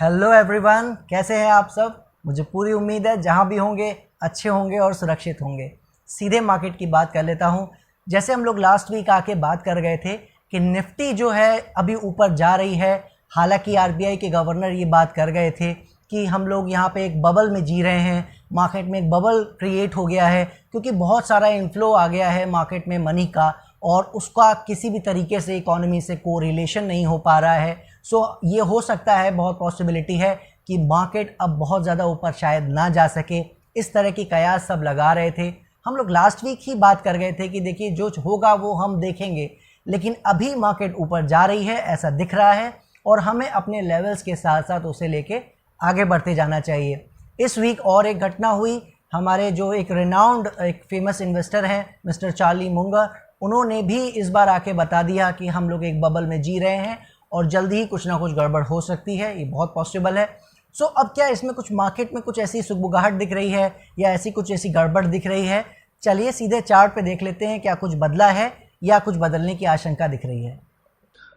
Hello everyone, कैसे हैं आप सब। मुझे पूरी उम्मीद है जहां भी होंगे अच्छे होंगे और सुरक्षित होंगे। सीधे मार्केट की बात कर लेता हूं। जैसे हम लोग लास्ट वीक आके बात कर गए थे कि निफ्टी जो है अभी ऊपर जा रही है। हालांकि आरबीआई के गवर्नर ये बात कर गए थे कि हम लोग यहाँ पे एक बबल में जी रहे हैं, मार्केट में एक बबल क्रिएट हो गया है क्योंकि बहुत सारा इनफ्लो आ गया है मार्केट में मनी का, और उसका किसी भी तरीके से इकोनॉमी से कोरिलेशन नहीं हो पा रहा है। सो ये हो सकता है, बहुत पॉसिबिलिटी है कि मार्केट अब बहुत ज़्यादा ऊपर शायद ना जा सके। इस तरह की कयास सब लगा रहे थे। हम लोग लास्ट वीक ही बात कर गए थे कि देखिए जो होगा वो हम देखेंगे, लेकिन अभी मार्केट ऊपर जा रही है ऐसा दिख रहा है और हमें अपने लेवल्स के साथ साथ उसे लेके आगे बढ़ते जाना चाहिए। इस वीक और एक घटना हुई। हमारे जो एक रिनाउंड एक फेमस इन्वेस्टर हैं मिस्टर चार्ली मुंगर, उन्होंने भी इस बार आके बता दिया कि हम लोग एक बबल में जी रहे हैं और जल्दी ही कुछ ना कुछ गड़बड़ हो सकती है। ये बहुत पॉसिबल है। सो अब क्या इसमें कुछ मार्केट में कुछ ऐसी सुगबुगाहट दिख रही है या ऐसी गड़बड़ दिख रही है? चलिए सीधे चार्ट पे देख लेते हैं क्या कुछ बदला है या कुछ बदलने की आशंका दिख रही है।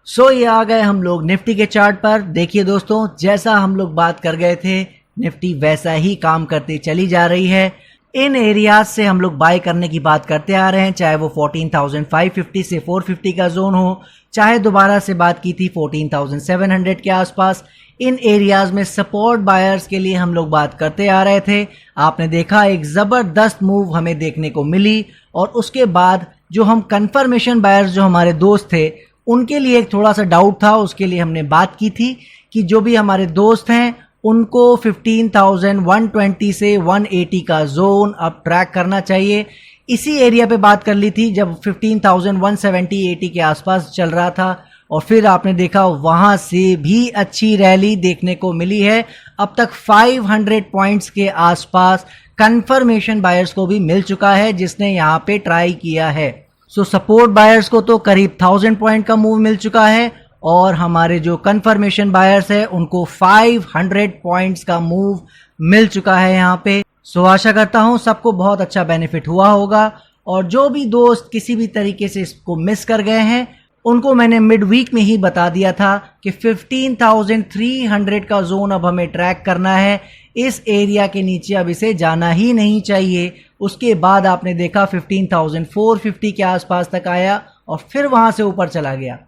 सो ये आ गए हम लोग निफ्टी के चार्ट पर। देखिए दोस्तों, जैसा हम लोग बात कर गए थे निफ्टी वैसा ही काम करती चली जा रही है। इन एरियाज से हम लोग बाय करने की बात करते आ रहे हैं, चाहे वो 14,550 से 450 का जोन हो, चाहे दोबारा से बात की थी 14,700 के आसपास। इन एरियाज में सपोर्ट बायर्स के लिए हम लोग बात करते आ रहे थे। आपने देखा एक जबरदस्त मूव हमें देखने को मिली, और उसके बाद जो हम कंफर्मेशन बायर्स जो हमारे दोस्त थे उनके लिए एक थोड़ा सा डाउट था। उसके लिए हमने बात की थी कि जो भी हमारे दोस्त हैं उनको 15,120 से 180 का जोन अब ट्रैक करना चाहिए। इसी एरिया पे बात कर ली थी जब 15,170-80 के आसपास चल रहा था, और फिर आपने देखा वहां से भी अच्छी रैली देखने को मिली है। अब तक 500 पॉइंट्स के आसपास कंफर्मेशन बायर्स को भी मिल चुका है जिसने यहाँ पे ट्राई किया है। सो सपोर्ट बायर्स को तो करीब 1000 पॉइंट का मूव मिल चुका है, और हमारे जो कंफर्मेशन बायर्स है उनको 500 पॉइंट्स का मूव मिल चुका है यहाँ पे। सो आशा करता हूँ सबको बहुत अच्छा बेनिफिट हुआ होगा, और जो भी दोस्त किसी भी तरीके से इसको मिस कर गए हैं उनको मैंने मिड वीक में ही बता दिया था कि 15,300 का जोन अब हमें ट्रैक करना है। इस एरिया के नीचे अब इसे जाना ही नहीं चाहिए। उसके बाद आपने देखा 15,450 के आसपास तक आया और फिर वहां से ऊपर चला गया।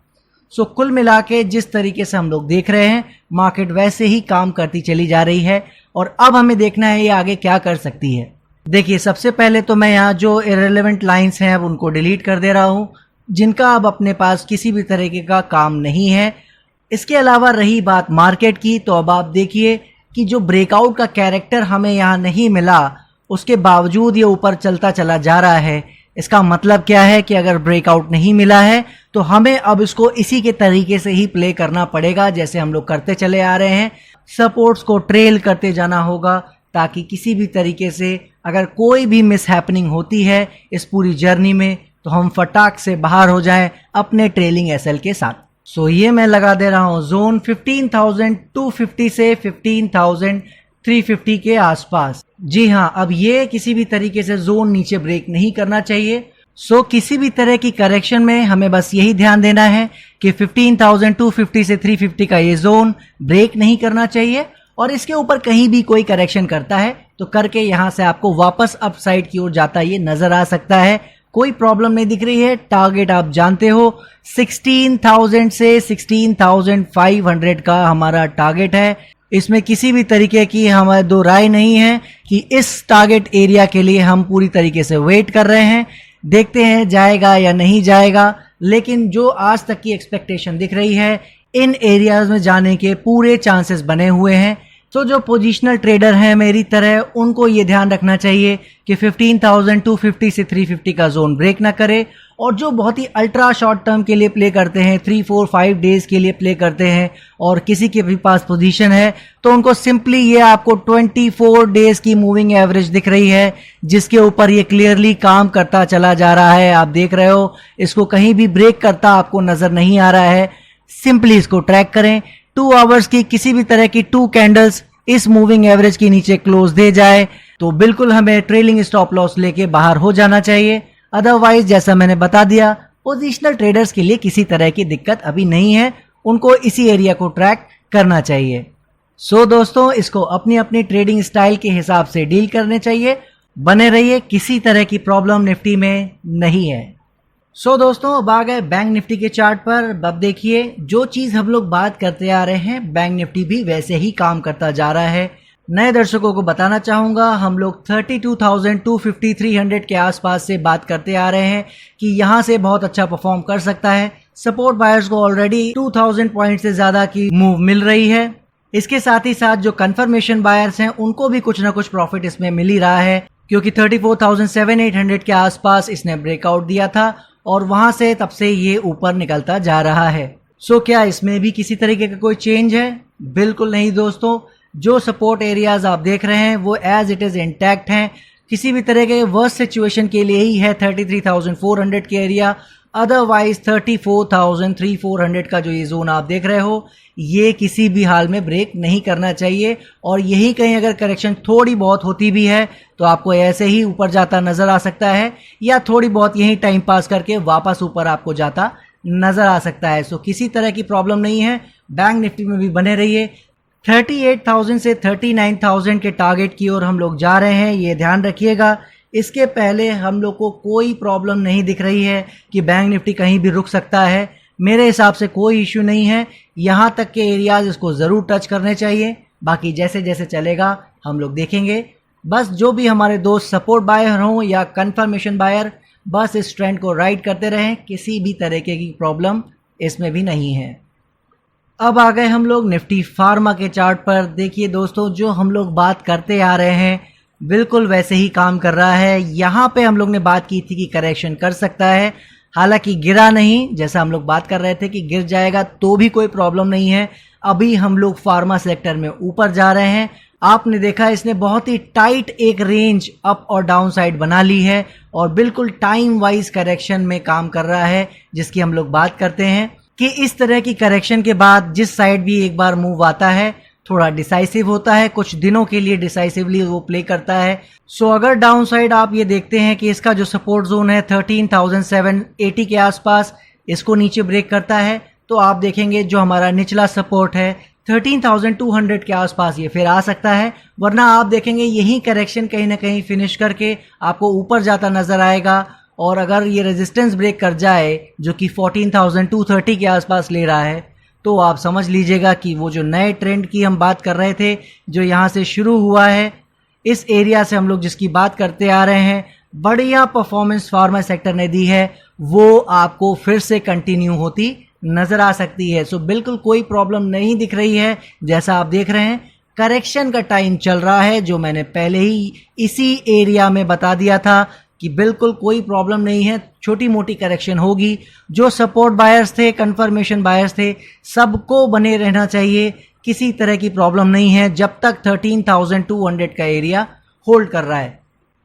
सो कुल मिला के जिस तरीके से हम लोग देख रहे हैं मार्केट वैसे ही काम करती चली जा रही है, और अब हमें देखना है ये आगे क्या कर सकती है। देखिए सबसे पहले तो मैं यहाँ जो इररिलेवेंट लाइंस हैं अब उनको डिलीट कर दे रहा हूँ, जिनका अब अपने पास किसी भी तरीके का काम नहीं है। इसके अलावा रही बात मार्केट की, तो अब आप देखिए कि जो ब्रेकआउट का कैरेक्टर हमें यहाँ नहीं मिला उसके बावजूद ये ऊपर चलता चला जा रहा है। इसका मतलब क्या है कि अगर ब्रेकआउट नहीं मिला है तो हमें अब इसको इसी के तरीके से ही प्ले करना पड़ेगा जैसे हम लोग करते चले आ रहे हैं। सपोर्ट्स को ट्रेल करते जाना होगा ताकि किसी भी तरीके से अगर कोई भी मिस हैपनिंग होती है इस पूरी जर्नी में तो हम फटाक से बाहर हो जाएं अपने ट्रेलिंग एसएल के साथ। सो ये मैं लगा दे रहा हूं जोन 15,250 से 15,350 के आसपास। जी हाँ, अब ये किसी भी तरीके से जोन नीचे ब्रेक नहीं करना चाहिए। सो किसी भी तरह की करेक्शन में हमें बस यही ध्यान देना है कि 15,250 से 350 का ये जोन ब्रेक नहीं करना चाहिए, और इसके ऊपर कहीं भी कोई करेक्शन करता है तो करके यहां से आपको वापस अपसाइड की ओर जाता ये नजर आ सकता है। कोई प्रॉब्लम नहीं दिख रही है। टारगेट आप जानते हो 16,000 से 16,500 का हमारा टारगेट है। इसमें किसी भी तरीके की हमारे दो राय नहीं है कि इस टारगेट एरिया के लिए हम पूरी तरीके से वेट कर रहे हैं। देखते हैं जाएगा या नहीं जाएगा, लेकिन जो आज तक की एक्सपेक्टेशन दिख रही है इन एरियाज में जाने के पूरे चांसेस बने हुए हैं। तो जो पोजिशनल ट्रेडर हैं मेरी तरह उनको ये ध्यान रखना चाहिए कि 15,250 से 350 का जोन ब्रेक ना करे, और जो बहुत ही अल्ट्रा शॉर्ट टर्म के लिए प्ले करते हैं 3, 4, 5 डेज के लिए प्ले करते हैं और किसी के भी पास पोजीशन है तो उनको सिंपली ये आपको 24 डेज की मूविंग एवरेज दिख रही है जिसके ऊपर ये क्लियरली काम करता चला जा रहा है। आप देख रहे हो इसको कहीं भी ब्रेक करता आपको नजर नहीं आ रहा है। सिंपली इसको ट्रैक करें। 2 आवर्स की किसी भी तरह की 2 कैंडल्स इस मूविंग एवरेज के नीचे क्लोज दे जाए तो बिल्कुल हमें ट्रेलिंग स्टॉप लॉस लेके बाहर हो जाना चाहिए। अदरवाइज जैसा मैंने बता दिया पोजिशनल ट्रेडर्स के लिए किसी तरह की दिक्कत अभी नहीं है, उनको इसी एरिया को ट्रैक करना चाहिए। सो दोस्तों, इसको अपनी अपनी ट्रेडिंग स्टाइल के हिसाब से डील करने चाहिए। बने रहिए, किसी तरह की प्रॉब्लम निफ्टी में नहीं है। सो दोस्तों, अब आ गए बैंक निफ्टी के चार्ट पर। अब देखिए, जो चीज हम लोग बात करते आ रहे हैं, बैंक निफ्टी भी वैसे ही काम करता जा रहा है। नए दर्शकों को बताना चाहूंगा, हम लोग 32,250 300 के आसपास से बात करते आ रहे हैं कि यहां से बहुत अच्छा परफॉर्म कर सकता है। सपोर्ट बायर्स को ऑलरेडी 2000 पॉइंट से ज्यादा की मूव मिल रही है। इसके साथ ही साथ जो कंफर्मेशन बायर्स हैं उनको भी कुछ ना कुछ प्रॉफिट इसमें मिल ही रहा है, क्योंकि 34,700-800 के आसपास इसने ब्रेकआउट दिया था और वहां से तब से ये ऊपर निकलता जा रहा है। सो क्या इसमें भी किसी तरीके का कोई चेंज है? बिल्कुल नहीं दोस्तों। जो सपोर्ट एरियाज आप देख रहे हैं वो एज इट इज इंटैक्ट हैं। किसी भी तरह के वर्स्ट सिचुएशन के लिए ही है 33,400 के एरिया। अदरवाइज 34,300-400 का जो ये जोन आप देख रहे हो, ये किसी भी हाल में ब्रेक नहीं करना चाहिए। और यही कहीं अगर करेक्शन थोड़ी बहुत होती भी है तो आपको ऐसे ही ऊपर जाता नजर आ सकता है, या थोड़ी बहुत यही टाइम पास करके वापस ऊपर आपको जाता नजर आ सकता है। सो किसी तरह की प्रॉब्लम नहीं है। बैंक निफ्टी में भी बने रहिए। 38,000 से 39,000 के टारगेट की ओर हम लोग जा रहे हैं, ये ध्यान रखिएगा। इसके पहले हम लोग को कोई प्रॉब्लम नहीं दिख रही है कि बैंक निफ्टी कहीं भी रुक सकता है। मेरे हिसाब से कोई इश्यू नहीं है। यहाँ तक के एरियाज इसको ज़रूर टच करने चाहिए, बाकी जैसे जैसे चलेगा हम लोग देखेंगे। बस जो भी हमारे दोस्त सपोर्ट बायर हों या कंफर्मेशन बायर, बस इस ट्रेंड को राइड करते रहें, किसी भी तरीके की प्रॉब्लम इसमें भी नहीं है। अब आ गए हम लोग निफ्टी फार्मा के चार्ट पर। देखिए दोस्तों, जो हम लोग बात करते आ रहे हैं बिल्कुल वैसे ही काम कर रहा है। यहाँ पे हम लोग ने बात की थी कि करेक्शन कर सकता है, हालांकि गिरा नहीं, जैसा हम लोग बात कर रहे थे कि गिर जाएगा तो भी कोई प्रॉब्लम नहीं है। अभी हम लोग फार्मा सेक्टर में ऊपर जा रहे हैं। आपने देखा इसने बहुत ही टाइट एक रेंज अप और डाउन साइड बना ली है और बिल्कुल टाइम वाइज करेक्शन में काम कर रहा है, जिसकी हम लोग बात करते हैं कि इस तरह की करेक्शन के बाद जिस साइड भी एक बार मूव आता है थोड़ा डिसाइसिव होता है, कुछ दिनों के लिए डिसाइसिवली वो प्ले करता है। सो अगर डाउन साइड आप ये देखते हैं कि इसका जो सपोर्ट जोन है 13,780 के आसपास, इसको नीचे ब्रेक करता है, तो आप देखेंगे जो हमारा निचला सपोर्ट है 13,200 के आसपास ये फिर आ सकता है। वरना आप देखेंगे यही करेक्शन कहीं ना कहीं फिनिश करके आपको ऊपर जाता नजर आएगा। और अगर ये रेजिस्टेंस ब्रेक कर जाए जो कि 14,230 के आसपास ले रहा है, तो आप समझ लीजिएगा कि वो जो नए ट्रेंड की हम बात कर रहे थे, जो यहाँ से शुरू हुआ है, इस एरिया से हम लोग जिसकी बात करते आ रहे हैं, बढ़िया परफॉर्मेंस फार्मा सेक्टर ने दी है, वो आपको फिर से कंटिन्यू होती नजर आ सकती है। सो बिल्कुल कोई प्रॉब्लम नहीं दिख रही है। जैसा आप देख रहे हैं करेक्शन का टाइम चल रहा है, जो मैंने पहले ही इसी एरिया में बता दिया था कि बिल्कुल कोई प्रॉब्लम नहीं है, छोटी मोटी करेक्शन होगी। जो सपोर्ट बायर्स थे, कंफर्मेशन बायर्स थे, सबको बने रहना चाहिए, किसी तरह की प्रॉब्लम नहीं है जब तक 13,200 का एरिया होल्ड कर रहा है।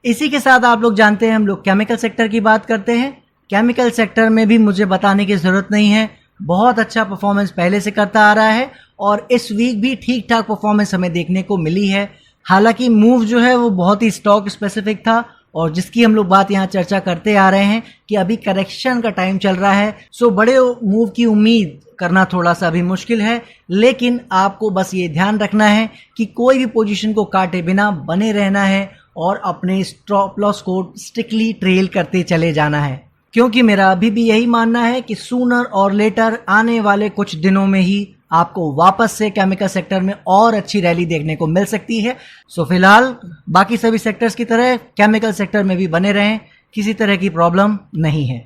इसी के साथ आप लोग जानते हैं हम लोग केमिकल सेक्टर की बात करते हैं। केमिकल सेक्टर में भी मुझे बताने की जरूरत नहीं है, बहुत अच्छा परफॉर्मेंस पहले से करता आ रहा है और इस वीक भी ठीक ठाक परफॉर्मेंस हमें देखने को मिली है। हालांकि मूव जो है वो बहुत ही स्टॉक स्पेसिफिक था और जिसकी हम लोग बात यहाँ चर्चा करते आ रहे हैं कि अभी करेक्शन का टाइम चल रहा है। सो बड़े मूव की उम्मीद करना थोड़ा सा अभी मुश्किल है, लेकिन आपको बस ये ध्यान रखना है कि कोई भी पोजीशन को काटे बिना बने रहना है और अपने स्टॉप लॉस को स्ट्रिक्टली ट्रेल करते चले जाना है, क्योंकि मेरा अभी भी यही मानना है कि सूनर और लेटर आने वाले कुछ दिनों में ही आपको वापस से केमिकल सेक्टर में और अच्छी रैली देखने को मिल सकती है। सो फिलहाल बाकी सभी सेक्टर्स की तरह केमिकल सेक्टर में भी बने रहें, किसी तरह की प्रॉब्लम नहीं है।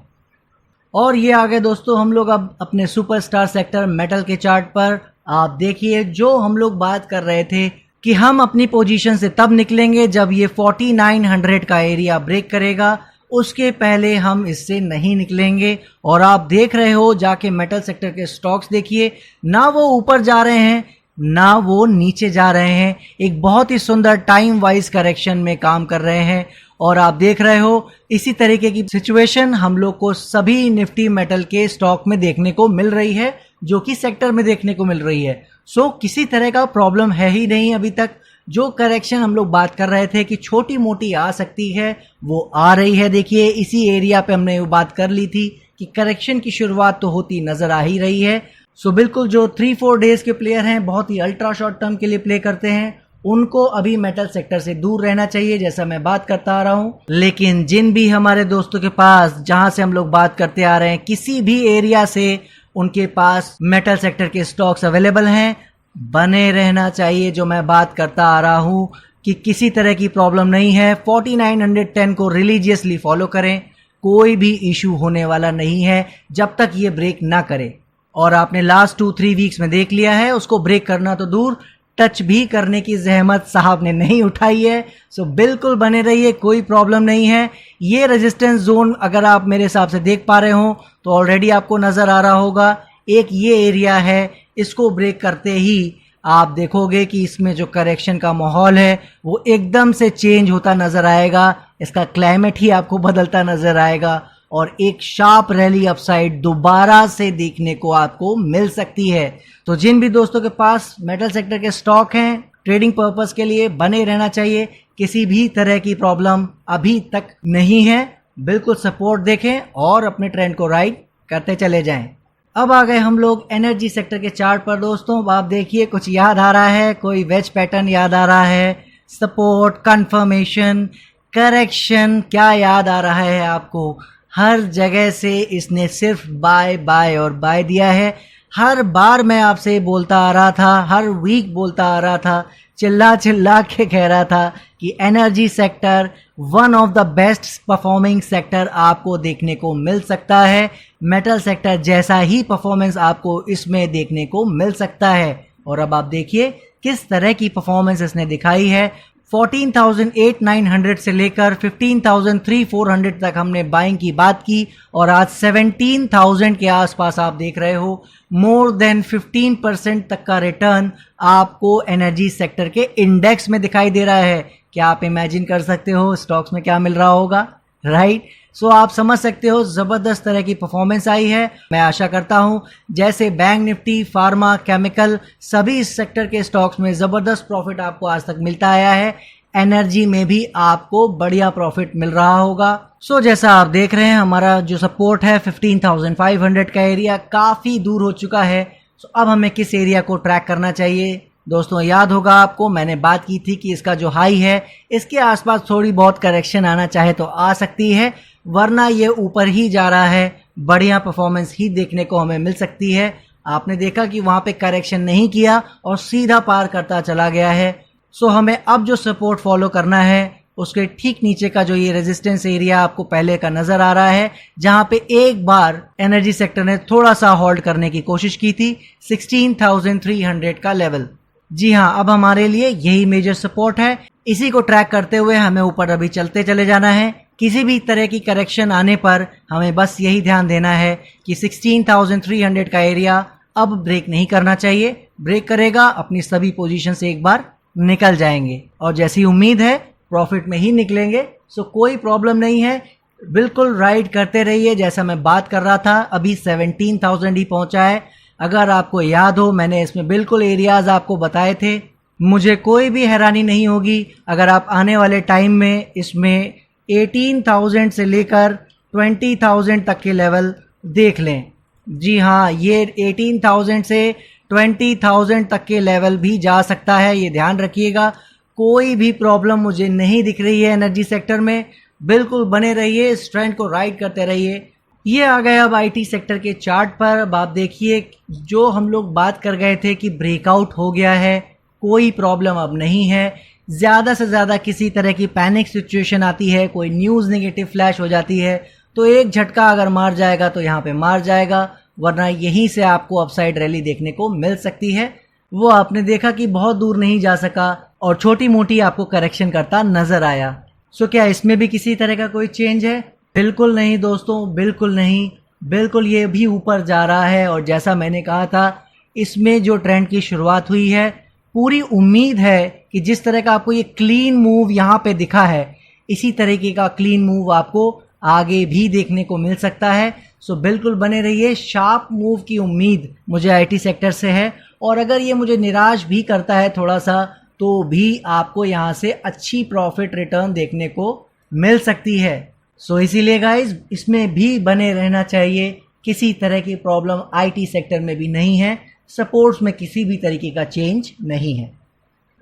और ये आ गए दोस्तों हम लोग अब अपने सुपरस्टार सेक्टर मेटल के चार्ट पर। आप देखिए जो हम लोग बात कर रहे थे कि हम अपनी पोजीशन से तब निकलेंगे जब ये 4900 का एरिया ब्रेक करेगा, उसके पहले हम इससे नहीं निकलेंगे। और आप देख रहे हो जाके मेटल सेक्टर के स्टॉक्स देखिए, ना वो ऊपर जा रहे हैं ना वो नीचे जा रहे हैं, एक बहुत ही सुंदर टाइम वाइज करेक्शन में काम कर रहे हैं। और आप देख रहे हो इसी तरीके की सिचुएशन हम लोग को सभी निफ्टी मेटल के स्टॉक में देखने को मिल रही है, जो कि सेक्टर में देखने को मिल रही है। सो किसी तरह का प्रॉब्लम है ही नहीं अभी तक। जो करेक्शन हम लोग बात कर रहे थे कि छोटी मोटी आ सकती है, वो आ रही है। देखिए इसी एरिया पे हमने वो बात कर ली थी कि करेक्शन की शुरुआत तो होती नजर आ ही रही है। सो बिल्कुल जो 3-4 डेज के प्लेयर हैं, बहुत ही अल्ट्रा शॉर्ट टर्म के लिए प्ले करते हैं, उनको अभी मेटल सेक्टर से दूर रहना चाहिए, जैसा मैं बात करता आ रहा हूं। लेकिन जिन भी हमारे दोस्तों के पास, जहां से हम लोग बात करते आ रहे हैं, किसी भी एरिया से उनके पास मेटल सेक्टर के स्टॉक्स अवेलेबल हैं, बने रहना चाहिए। जो मैं बात करता आ रहा हूं कि किसी तरह की प्रॉब्लम नहीं है, 4910 को रिलीजियसली फॉलो करें, कोई भी इशू होने वाला नहीं है जब तक ये ब्रेक ना करे। और आपने लास्ट 2-3 वीक्स में देख लिया है, उसको ब्रेक करना तो दूर, टच भी करने की जहमत साहब ने नहीं उठाई है। सो बिल्कुल बने रहिए, कोई प्रॉब्लम नहीं है। ये रेजिस्टेंस जोन अगर आप मेरे हिसाब से देख पा रहे हो तो ऑलरेडी आपको नज़र आ रहा होगा, एक ये एरिया है, इसको ब्रेक करते ही आप देखोगे कि इसमें जो करेक्शन का माहौल है वो एकदम से चेंज होता नज़र आएगा, इसका क्लाइमेट ही आपको बदलता नज़र आएगा और एक शार्प रैली अपसाइड दोबारा से देखने को आपको मिल सकती है। तो जिन भी दोस्तों के पास मेटल सेक्टर के स्टॉक हैं, ट्रेडिंग पर्पस के लिए बने रहना चाहिए, किसी भी तरह की प्रॉब्लम अभी तक नहीं है। बिल्कुल सपोर्ट देखें और अपने ट्रेंड को राइड करते चले जाएं। अब आ गए हम लोग एनर्जी सेक्टर के चार्ट पर दोस्तों। आप देखिए, कुछ याद आ रहा है, कोई वेज पैटर्न याद आ रहा है, सपोर्ट, कंफर्मेशन, करेक्शन, क्या याद आ रहा है आपको? हर जगह से इसने सिर्फ बाय बाय और बाय दिया है। हर बार मैं आपसे बोलता आ रहा था, हर वीक बोलता आ रहा था, चिल्ला चिल्ला के कह रहा था कि energy sector one of the best performing sector आपको देखने को मिल सकता है। मेटल सेक्टर जैसा ही परफॉर्मेंस आपको इसमेमें देखने को मिल सकता है। और अब आप देखिए किस तरह की परफॉर्मेंस इसने दिखाई है। 14,800-900 से लेकर 15,300-400 तक हमने बाइंग की बात की और आज 17,000 के आसपास आप देख रहे हो। मोर देन 15% तक का रिटर्न आपको एनर्जी सेक्टर के इंडेक्स में दिखाई दे रहा है। क्या आप इमेजिन कर सकते हो स्टॉक्स में क्या मिल रहा होगा, राइट? सो आप समझ सकते हो जबरदस्त तरह की परफॉर्मेंस आई है। मैं आशा करता हूं जैसे बैंक निफ्टी, फार्मा, केमिकल, सभी इस सेक्टर के स्टॉक्स में जबरदस्त प्रॉफिट आपको आज तक मिलता आया है, एनर्जी में भी आपको बढ़िया प्रॉफिट मिल रहा होगा। सो जैसा आप देख रहे हैं, हमारा जो सपोर्ट है 15,500 का एरिया काफी दूर हो चुका है। सो अब हमें किस एरिया को ट्रैक करना चाहिए? दोस्तों याद होगा आपको, मैंने बात की थी कि इसका जो हाई है इसके आसपास थोड़ी बहुत करेक्शन आना चाहे तो आ सकती है, वरना ये ऊपर ही जा रहा है, बढ़िया परफॉर्मेंस ही देखने को हमें मिल सकती है। आपने देखा कि वहां पे करेक्शन नहीं किया और सीधा पार करता चला गया है। सो हमें अब जो सपोर्ट फॉलो करना है उसके ठीक नीचे का जो ये रेजिस्टेंस एरिया आपको पहले का नजर आ रहा है, जहां पे एक बार एनर्जी सेक्टर ने थोड़ा सा होल्ड करने की कोशिश की थी, 16,300 का लेवल। जी हाँ, अब हमारे लिए यही मेजर सपोर्ट है। इसी को ट्रैक करते हुए हमें ऊपर अभी चलते चले जाना है। किसी भी तरह की करेक्शन आने पर हमें बस यही ध्यान देना है कि 16,300 का एरिया अब ब्रेक नहीं करना चाहिए। ब्रेक करेगा अपनी सभी पोजीशन से एक बार निकल जाएंगे और जैसी उम्मीद है प्रॉफिट में ही निकलेंगे। सो कोई प्रॉब्लम नहीं है, बिल्कुल राइड करते रहिए। जैसा मैं बात कर रहा था, अभी 17,000 ही पहुंचा है। अगर आपको याद हो, मैंने इसमें बिल्कुल एरियाज आपको बताए थे। मुझे कोई भी हैरानी नहीं होगी अगर आप आने वाले टाइम में इसमें 18,000 से लेकर 20,000 तक के लेवल देख लें। जी हाँ, ये 18,000 से 20,000 तक के लेवल भी जा सकता है, ये ध्यान रखिएगा। कोई भी प्रॉब्लम मुझे नहीं दिख रही है एनर्जी सेक्टर में। बिल्कुल बने रहिए, इस ट्रेंड को राइड करते रहिए। ये आ गया अब आईटी सेक्टर के चार्ट पर। अब आप देखिए, जो हम लोग बात कर गए थे कि ब्रेकआउट हो गया है, कोई प्रॉब्लम अब नहीं है। ज़्यादा से ज़्यादा किसी तरह की पैनिक सिचुएशन आती है, कोई न्यूज़ नेगेटिव फ्लैश हो जाती है, तो एक झटका अगर मार जाएगा तो यहाँ पे मार जाएगा, वरना यहीं से आपको अपसाइड रैली देखने को मिल सकती है। वो आपने देखा कि बहुत दूर नहीं जा सका और छोटी मोटी आपको करेक्शन करता नजर आया। सो क्या इसमें भी किसी तरह का कोई चेंज है? बिल्कुल नहीं दोस्तों, बिल्कुल नहीं। बिल्कुल ये भी ऊपर जा रहा है और जैसा मैंने कहा था, इसमें जो ट्रेंड की शुरुआत हुई है, पूरी उम्मीद है कि जिस तरह का आपको ये क्लीन मूव यहाँ पे दिखा है, इसी तरीके का क्लीन मूव आपको आगे भी देखने को मिल सकता है। सो बिल्कुल बने रहिए, शार्प मूव की उम्मीद मुझे आईटी सेक्टर से है और अगर ये मुझे निराश भी करता है थोड़ा सा, तो भी आपको यहाँ से अच्छी प्रॉफिट रिटर्न देखने को मिल सकती है। सो इसीलिए गाइज, इसमें भी बने रहना चाहिए, किसी तरह की प्रॉब्लम आईटी सेक्टर में भी नहीं है, सपोर्ट्स में किसी भी तरीके का चेंज नहीं है।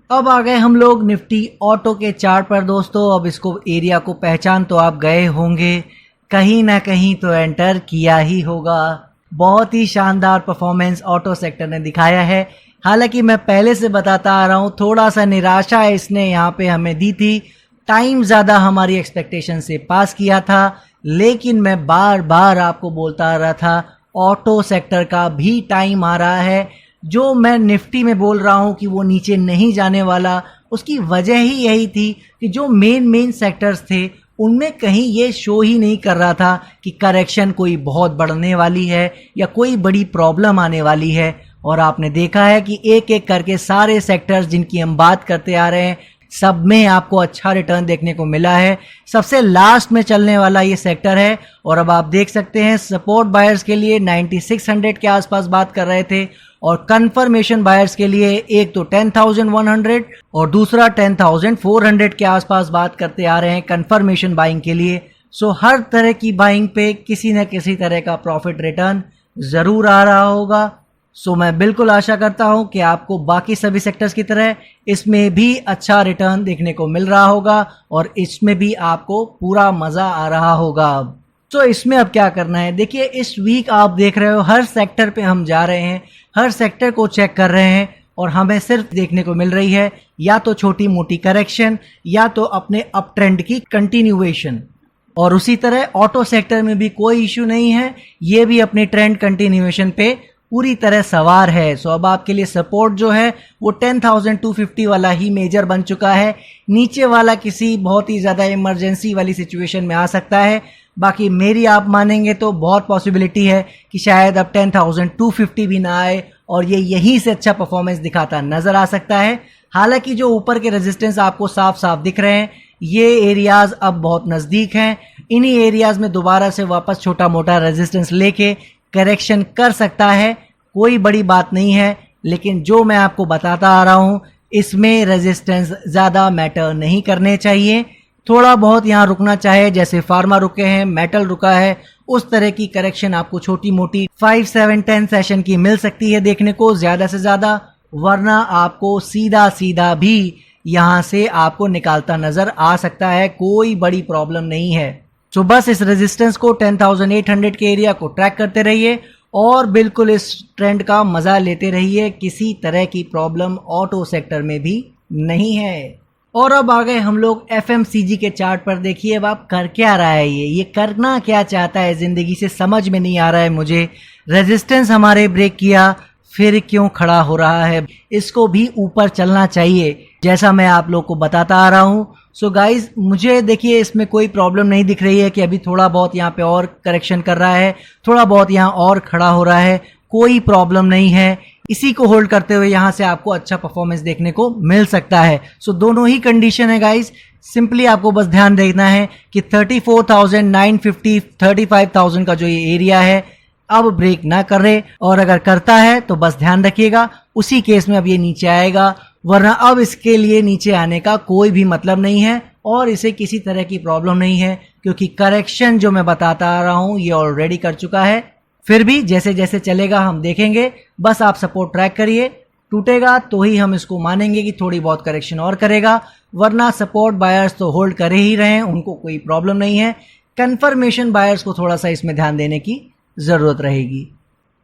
अब आ गए हम लोग निफ्टी ऑटो के चार्ट पर दोस्तों। अब इसको एरिया को पहचान तो आप गए होंगे, कहीं ना कहीं तो एंटर किया ही होगा। बहुत ही शानदार परफॉर्मेंस ऑटो सेक्टर ने दिखाया है। हालांकि मैं पहले से बताता आ रहा हूं, थोड़ा सा निराशा इसने यहाँ पे हमें दी थी। टाइम ज़्यादा हमारी एक्सपेक्टेशन से पास किया था, लेकिन मैं बार बार आपको बोलता आ रहा था ऑटो सेक्टर का भी टाइम आ रहा है। जो मैं निफ्टी में बोल रहा हूं कि वो नीचे नहीं जाने वाला, उसकी वजह ही यही थी कि जो मेन सेक्टर्स थे उनमें कहीं ये शो ही नहीं कर रहा था कि करेक्शन कोई बहुत बढ़ने वाली है या कोई बड़ी प्रॉब्लम आने वाली है। और आपने देखा है कि एक एक करके सारे सेक्टर्स जिनकी हम बात करते आ रहे हैं, सब में आपको अच्छा रिटर्न देखने को मिला है। सबसे लास्ट में चलने वाला ये सेक्टर है। और अब आप देख सकते हैं सपोर्ट बायर्स के लिए 9600 के आसपास बात कर रहे थे, और कंफर्मेशन बायर्स के लिए एक तो 10,100 और दूसरा 10,400 के आसपास बात करते आ रहे हैं कंफर्मेशन बाइंग के लिए। सो हर तरह की बाइंग पे किसी न किसी तरह का प्रॉफिट रिटर्न जरूर आ रहा होगा। सो मैं बिल्कुल आशा करता हूं कि आपको बाकी सभी सेक्टर्स की तरह इसमें भी अच्छा रिटर्न देखने को मिल रहा होगा और इसमें भी आपको पूरा मजा आ रहा होगा। तो इसमें अब क्या करना है, देखिए इस वीक आप देख रहे हो हर सेक्टर पे हम जा रहे हैं, हर सेक्टर को चेक कर रहे हैं और हमें सिर्फ देखने को मिल रही है या तो छोटी मोटी करेक्शन या तो अपने अप ट्रेंड की कंटिन्यूएशन। और उसी तरह ऑटो सेक्टर में भी कोई इश्यू नहीं है, ये भी अपने ट्रेंड कंटिन्यूएशन पे पूरी तरह सवार है। सो अब आपके लिए सपोर्ट जो है वो 10,250 वाला ही मेजर बन चुका है। नीचे वाला किसी बहुत ही ज़्यादा इमरजेंसी वाली सिचुएशन में आ सकता है, बाकी मेरी आप मानेंगे तो बहुत पॉसिबिलिटी है कि शायद अब 10,250 भी ना आए और ये यहीं से अच्छा परफॉर्मेंस दिखाता नजर आ सकता है। हालांकि जो ऊपर के रेजिस्टेंस आपको साफ साफ दिख रहे हैं, ये एरियाज अब बहुत नज़दीक हैं। इन्हीं एरियाज में दोबारा से वापस छोटा मोटा रेजिस्टेंस लेके करेक्शन कर सकता है, कोई बड़ी बात नहीं है। लेकिन जो मैं आपको बताता आ रहा हूं, इसमें रेजिस्टेंस ज़्यादा मैटर नहीं करने चाहिए। थोड़ा बहुत यहाँ रुकना चाहे, जैसे फार्मा रुके हैं, मेटल रुका है, उस तरह की करेक्शन आपको छोटी मोटी 5, 7, 10 सेशन की मिल सकती है देखने को ज़्यादा से ज़्यादा, वरना आपको सीधा सीधा भी यहाँ से आपको निकालता नज़र आ सकता है। कोई बड़ी प्रॉब्लम नहीं है। तो बस इस रेजिस्टेंस को 10,800 के एरिया को ट्रैक करते रहिए और बिल्कुल इस ट्रेंड का मज़ा लेते रहिए। किसी तरह की प्रॉब्लम ऑटो सेक्टर में भी नहीं है। और अब आ गए हम लोग FMCG के चार्ट पर। देखिए अब आप कर क्या रहा है, ये करना क्या चाहता है ज़िंदगी से, समझ में नहीं आ रहा है मुझे। रेजिस्टेंस हमारे ब्रेक किया, फिर क्यों खड़ा हो रहा है, इसको भी ऊपर चलना चाहिए जैसा मैं आप लोग को बताता आ रहा हूँ। सो गाइज मुझे देखिए इसमें कोई प्रॉब्लम नहीं दिख रही है कि अभी थोड़ा बहुत यहाँ पे और करेक्शन कर रहा है, थोड़ा बहुत यहाँ और खड़ा हो रहा है, कोई प्रॉब्लम नहीं है। इसी को होल्ड करते हुए यहाँ से आपको अच्छा परफॉर्मेंस देखने को मिल सकता है। सो दोनों ही कंडीशन है गाइज, सिंपली आपको बस ध्यान देना है कि 34,950 35,000 का जो ये एरिया है अब ब्रेक ना करे, और अगर करता है तो बस ध्यान रखिएगा उसी केस में अब ये नीचे आएगा, वरना अब इसके लिए नीचे आने का कोई भी मतलब नहीं है और इसे किसी तरह की प्रॉब्लम नहीं है, क्योंकि करेक्शन जो मैं बताता आ रहा हूं ये ऑलरेडी कर चुका है। फिर भी जैसे जैसे चलेगा हम देखेंगे, बस आप सपोर्ट ट्रैक करिए, टूटेगा तो ही हम इसको मानेंगे कि थोड़ी बहुत करेक्शन और करेगा, वरना सपोर्ट बायर्स तो होल्ड करे ही रहे हैं, उनको कोई प्रॉब्लम नहीं है। कंफर्मेशन बायर्स को थोड़ा सा इसमें ध्यान देने की ज़रूरत रहेगी।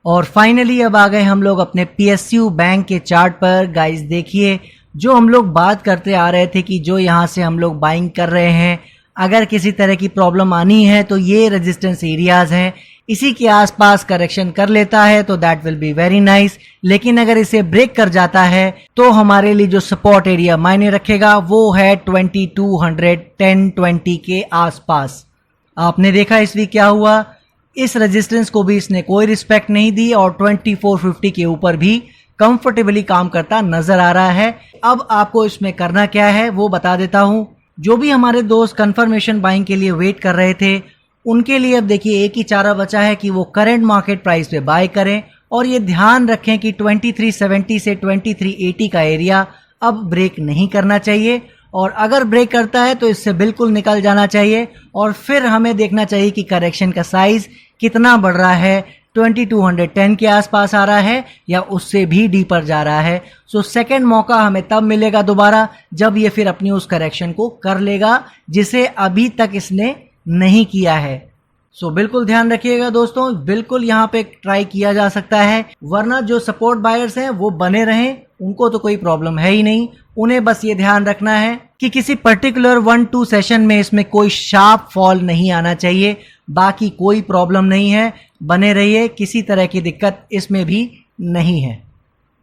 और फाइनली अब आ गए हम लोग अपने PSU बैंक के चार्ट पर। गाइस देखिए जो हम लोग बात करते आ रहे थे कि जो यहाँ से हम लोग बाइंग कर रहे हैं, अगर किसी तरह की प्रॉब्लम आनी है तो ये रेजिस्टेंस एरियाज हैं, इसी के आसपास करेक्शन कर लेता है तो that will be very nice. लेकिन अगर इसे ब्रेक कर जाता है तो हमारे लिए जो सपोर्ट एरिया मायने रखेगा वो है 2200 1020 के आसपास। आपने देखा इस वीक क्या हुआ, इस रेजिस्टेंस को भी इसने कोई रिस्पेक्ट नहीं दी और 2450 के ऊपर भी कंफर्टेबली काम करता नजर आ रहा है। अब आपको इसमें करना क्या है वो बता देता हूं। जो भी हमारे दोस्त कंफर्मेशन बाइंग के लिए वेट कर रहे थे, उनके लिए अब देखिए एक ही चारा बचा है कि वो करंट मार्केट प्राइस पे बाय करें, और ये ध्यान रखें कि 2370 से 2380 का एरिया अब ब्रेक नहीं करना चाहिए। और अगर ब्रेक करता है तो इससे बिल्कुल निकल जाना चाहिए और फिर हमें देखना चाहिए कि करेक्शन का साइज कितना बढ़ रहा है, 2210 के आसपास आ रहा है या उससे भी डीपर जा रहा है। सो सेकेंड मौका हमें तब मिलेगा दोबारा जब ये फिर अपनी उस करेक्शन को कर लेगा जिसे अभी तक इसने नहीं किया है। सो बिल्कुल ध्यान रखिएगा दोस्तों, बिल्कुल यहाँ पे ट्राई किया जा सकता है, वरना जो सपोर्ट बायर्स हैं वो बने रहें, उनको तो कोई प्रॉब्लम है ही नहीं। उन्हें बस ये ध्यान रखना है कि किसी पर्टिकुलर 1-2 सेशन में इसमें कोई शार्प फॉल नहीं आना चाहिए, बाकी कोई प्रॉब्लम नहीं है, बने रहिए, किसी तरह की दिक्कत इसमें भी नहीं है।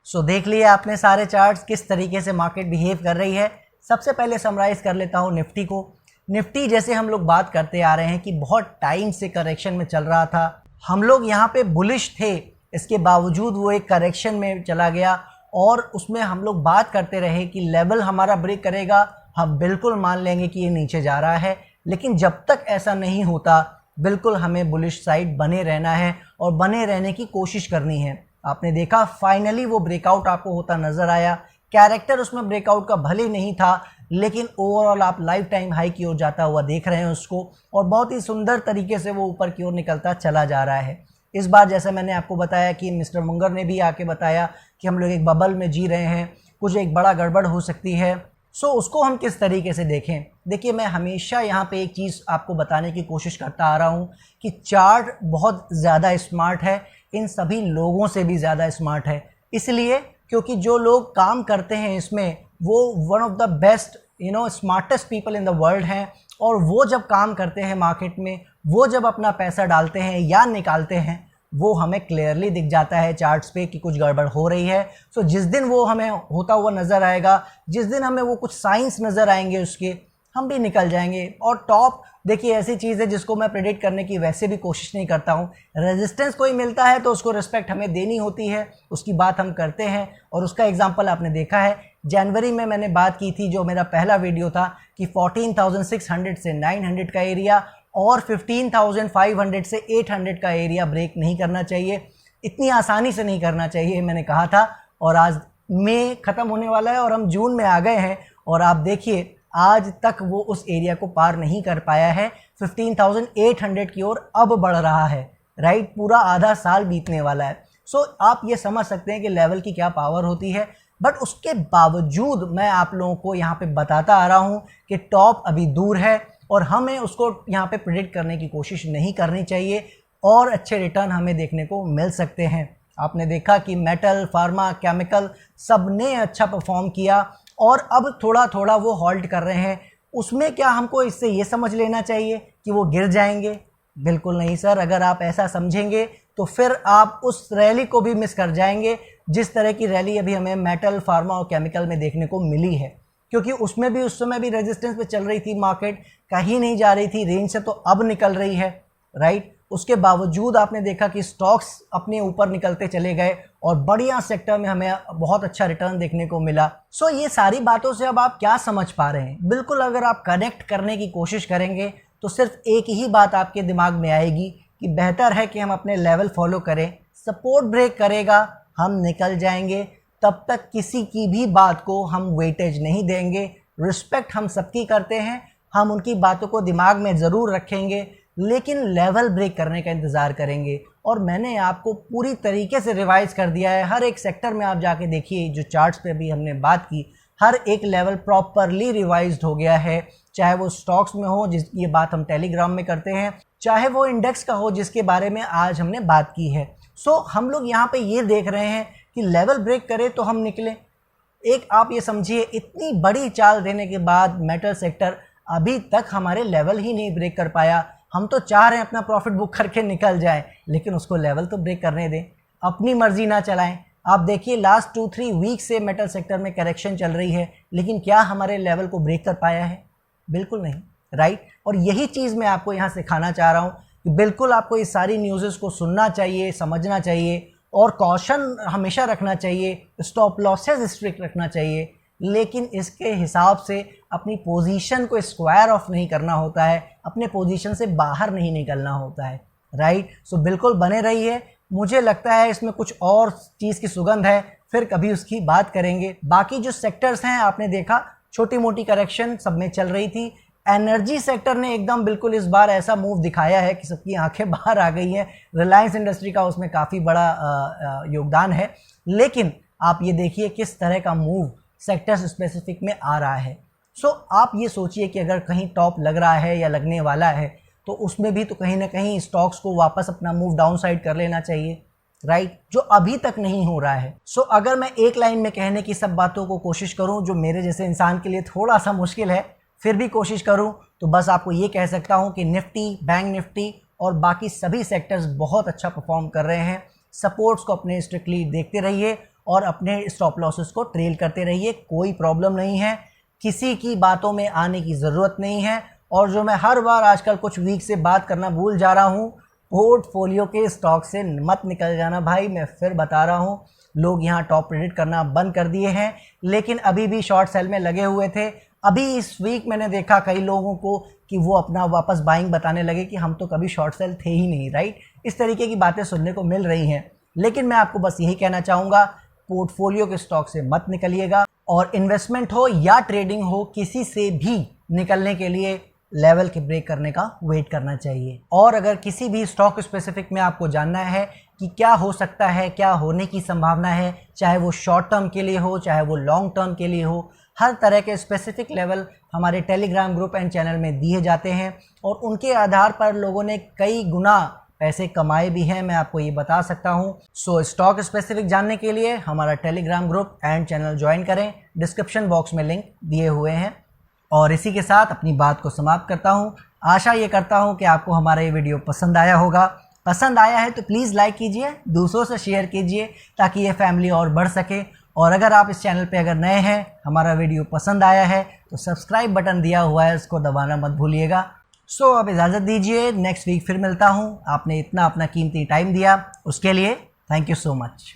सो देख लिया आपने सारे चार्ट्स किस तरीके से मार्केट बिहेव कर रही है। सबसे पहले समराइज कर लेता हूँ निफ्टी को। निफ्टी जैसे हम लोग बात करते आ रहे हैं कि बहुत टाइम से करेक्शन में चल रहा था, हम लोग यहाँ पे बुलिश थे, इसके बावजूद वो एक करेक्शन में चला गया और उसमें हम लोग बात करते रहे कि लेवल हमारा ब्रेक करेगा, हम बिल्कुल मान लेंगे कि ये नीचे जा रहा है। लेकिन जब तक ऐसा नहीं होता बिल्कुल हमें बुलिश साइड बने रहना है और बने रहने की कोशिश करनी है। आपने देखा फाइनली वो ब्रेकआउट आपको होता नज़र आया, कैरेक्टर उसमें ब्रेकआउट का भले नहीं था लेकिन ओवरऑल आप लाइफ टाइम हाई की ओर जाता हुआ देख रहे हैं उसको और बहुत ही सुंदर तरीके से वो ऊपर की ओर निकलता चला जा रहा है। इस बार जैसे मैंने आपको बताया कि मिस्टर मुंगर ने भी आके बताया कि हम लोग एक बबल में जी रहे हैं, कुछ एक बड़ा गड़बड़ हो सकती है। सो उसको हम किस तरीके से देखें। देखिए मैं हमेशा यहाँ पे एक चीज़ आपको बताने की कोशिश करता आ रहा हूँ कि चार्ट बहुत ज़्यादा स्मार्ट है, इन सभी लोगों से भी ज़्यादा स्मार्ट है, इसलिए क्योंकि जो लोग काम करते हैं इसमें वो one of the best smartest people in the world हैं और वो जब काम करते हैं मार्केट में, वो जब अपना पैसा डालते हैं या निकालते हैं, वो हमें क्लियरली दिख जाता है चार्ट्स पे कि कुछ गड़बड़ हो रही है। सो जिस दिन वो हमें होता हुआ नज़र आएगा, जिस दिन हमें वो कुछ साइंस नज़र आएंगे उसके, हम भी निकल जाएंगे। और टॉप देखिए ऐसी चीज़ है जिसको मैं प्रेडिक्ट करने की वैसे भी कोशिश नहीं करता हूँ। रेजिस्टेंस कोई मिलता है तो उसको रिस्पेक्ट हमें देनी होती है, उसकी बात हम करते हैं और उसका एग्जांपल आपने देखा है। जनवरी में मैंने बात की थी, जो मेरा पहला वीडियो था, कि 14,600 से 900 का एरिया और 15,500 से 800 का एरिया ब्रेक नहीं करना चाहिए, इतनी आसानी से नहीं करना चाहिए मैंने कहा था। और आज मई ख़त्म होने वाला है और हम जून में आ गए हैं और आप देखिए आज तक वो उस एरिया को पार नहीं कर पाया है, 15,800 की ओर अब बढ़ रहा है, राइट। पूरा आधा साल बीतने वाला है। सो आप ये समझ सकते हैं कि लेवल की क्या पावर होती है। बट उसके बावजूद मैं आप लोगों को यहाँ पे बताता आ रहा हूँ कि टॉप अभी दूर है और हमें उसको यहाँ पे प्रेडिक्ट करने की कोशिश नहीं करनी चाहिए और अच्छे रिटर्न हमें देखने को मिल सकते हैं। आपने देखा कि मेटल, फार्मा, केमिकल सब ने अच्छा परफॉर्म किया और अब थोड़ा थोड़ा वो हॉल्ट कर रहे हैं। उसमें क्या हमको इससे ये समझ लेना चाहिए कि वो गिर जाएंगे? बिल्कुल नहीं सर। अगर आप ऐसा समझेंगे तो फिर आप उस रैली को भी मिस कर जाएंगे जिस तरह की रैली अभी हमें मेटल, फार्मा और केमिकल में देखने को मिली है, क्योंकि उसमें भी उस समय भी रेजिस्टेंस पे चल रही थी मार्केट, कहीं नहीं जा रही थी रेंज से, तो अब निकल रही है, राइट। उसके बावजूद आपने देखा कि स्टॉक्स अपने ऊपर निकलते चले गए और बढ़िया सेक्टर में हमें बहुत अच्छा रिटर्न देखने को मिला। सो ये सारी बातों से अब आप क्या समझ पा रहे हैं? बिल्कुल अगर आप कनेक्ट करने की कोशिश करेंगे तो सिर्फ एक ही बात आपके दिमाग में आएगी कि बेहतर है कि हम अपने लेवल फॉलो करें, सपोर्ट ब्रेक करेगा हम निकल जाएंगे, तब तक किसी की भी बात को हम वेटेज नहीं देंगे। रिस्पेक्ट हम सबकी करते हैं, हम उनकी बातों को दिमाग में ज़रूर रखेंगे, लेकिन लेवल ब्रेक करने का इंतज़ार करेंगे। और मैंने आपको पूरी तरीके से रिवाइज़ कर दिया है, हर एक सेक्टर में आप जाके देखिए, जो चार्ट्स पे भी हमने बात की, हर एक लेवल प्रॉपरली रिवाइज्ड हो गया है, चाहे वो स्टॉक्स में हो जिसकी ये बात हम टेलीग्राम में करते हैं, चाहे वो इंडेक्स का हो जिसके बारे में आज हमने बात की है। सो हम लोग यहाँ पे ये देख रहे हैं कि लेवल ब्रेक करे तो हम निकलें। एक आप ये समझिए, इतनी बड़ी चाल देने के बाद मेटल सेक्टर अभी तक हमारे लेवल ही नहीं ब्रेक कर पाया। हम तो चाह रहे हैं अपना प्रॉफिट बुक करके निकल जाए, लेकिन उसको लेवल तो ब्रेक करने दें, अपनी मर्जी ना चलाएं। आप देखिए लास्ट 2-3 वीक से मेटल सेक्टर में करेक्शन चल रही है, लेकिन क्या हमारे लेवल को ब्रेक कर पाया है? बिल्कुल नहीं, राइट। और यही चीज़ मैं आपको यहाँ सिखाना चाह रहा हूँ कि बिल्कुल आपको इस सारी न्यूज़ को सुनना चाहिए, समझना चाहिए और कॉशन हमेशा रखना चाहिए, स्टॉप लॉसेस स्ट्रिक्ट रखना चाहिए, लेकिन इसके हिसाब से अपनी पोजीशन को स्क्वायर ऑफ नहीं करना होता है, अपने पोजीशन से बाहर नहीं निकलना होता है, राइट। सो बिल्कुल बने रहिए। मुझे लगता है इसमें कुछ और चीज़ की सुगंध है, फिर कभी उसकी बात करेंगे। बाकी जो सेक्टर्स हैं आपने देखा छोटी मोटी करेक्शन सब में चल रही थी। एनर्जी सेक्टर ने एकदम बिल्कुल इस बार ऐसा मूव दिखाया है कि सबकी आंखें बाहर आ गई हैं। रिलायंस इंडस्ट्री का उसमें काफ़ी बड़ा योगदान है, लेकिन आप ये देखिए किस तरह का मूव सेक्टर्स स्पेसिफिक में आ रहा है। सो आप ये सोचिए कि अगर कहीं टॉप लग रहा है या लगने वाला है तो उसमें भी तो कहीं ना कहीं स्टॉक्स को वापस अपना मूव डाउन साइड कर लेना चाहिए, राइट, जो अभी तक नहीं हो रहा है। सो अगर मैं एक लाइन में कहने की सब बातों को कोशिश करूं, जो मेरे जैसे इंसान के लिए थोड़ा सा मुश्किल है, फिर भी कोशिश करूं, तो बस आपको ये कह सकता हूं कि निफ्टी, बैंक निफ्टी और बाकी सभी सेक्टर्स बहुत अच्छा परफॉर्म कर रहे हैं। सपोर्ट्स को अपने स्ट्रिक्टली देखते रहिए और अपने स्टॉप लॉसेस को ट्रेल करते रहिए, कोई प्रॉब्लम नहीं है, किसी की बातों में आने की ज़रूरत नहीं है। और जो मैं हर बार आजकल कुछ वीक से बात करना भूल जा रहा हूँ, पोर्टफोलियो के स्टॉक से मत निकल जाना भाई। मैं फिर बता रहा हूँ, लोग यहाँ टॉप प्रेडिक्ट करना बंद कर दिए हैं, लेकिन अभी भी शॉर्ट सेल में लगे हुए थे। अभी इस वीक मैंने देखा कई लोगों को कि वो अपना वापस बाइंग बताने लगे कि हम तो कभी शॉर्ट सेल थे ही नहीं, राइट। इस तरीके की बातें सुनने को मिल रही हैं, लेकिन मैं आपको बस यही कहना चाहूँगा, पोर्टफोलियो के स्टॉक से मत निकलिएगा और इन्वेस्टमेंट हो या ट्रेडिंग हो, किसी से भी निकलने के लिए लेवल के ब्रेक करने का वेट करना चाहिए। और अगर किसी भी स्टॉक स्पेसिफिक में आपको जानना है कि क्या हो सकता है, क्या होने की संभावना है, चाहे वो शॉर्ट टर्म के लिए हो, चाहे वो लॉन्ग टर्म के लिए हो, हर तरह के स्पेसिफिक लेवल हमारे टेलीग्राम ग्रुप एंड चैनल में दिए जाते हैं और उनके आधार पर लोगों ने कई गुना पैसे कमाए भी हैं, मैं आपको ये बता सकता हूँ। सो स्टॉक स्पेसिफिक जानने के लिए हमारा Telegram group and channel join करें, डिस्क्रिप्शन बॉक्स में लिंक दिए हुए हैं। और इसी के साथ अपनी बात को समाप्त करता हूँ। आशा ये करता हूँ कि आपको हमारा ये वीडियो पसंद आया होगा। पसंद आया है तो प्लीज़ लाइक कीजिए, दूसरों से शेयर कीजिए ताकि ये फैमिली और बढ़ सके। और अगर आप इस चैनल पे अगर नए हैं, हमारा वीडियो पसंद आया है तो सब्सक्राइब बटन दिया हुआ है, उसको दबाना मत भूलिएगा। सो अब इजाज़त दीजिए, नेक्स्ट वीक फिर मिलता हूँ। आपने इतना अपना कीमती टाइम दिया, उसके लिए थैंक यू सो मच।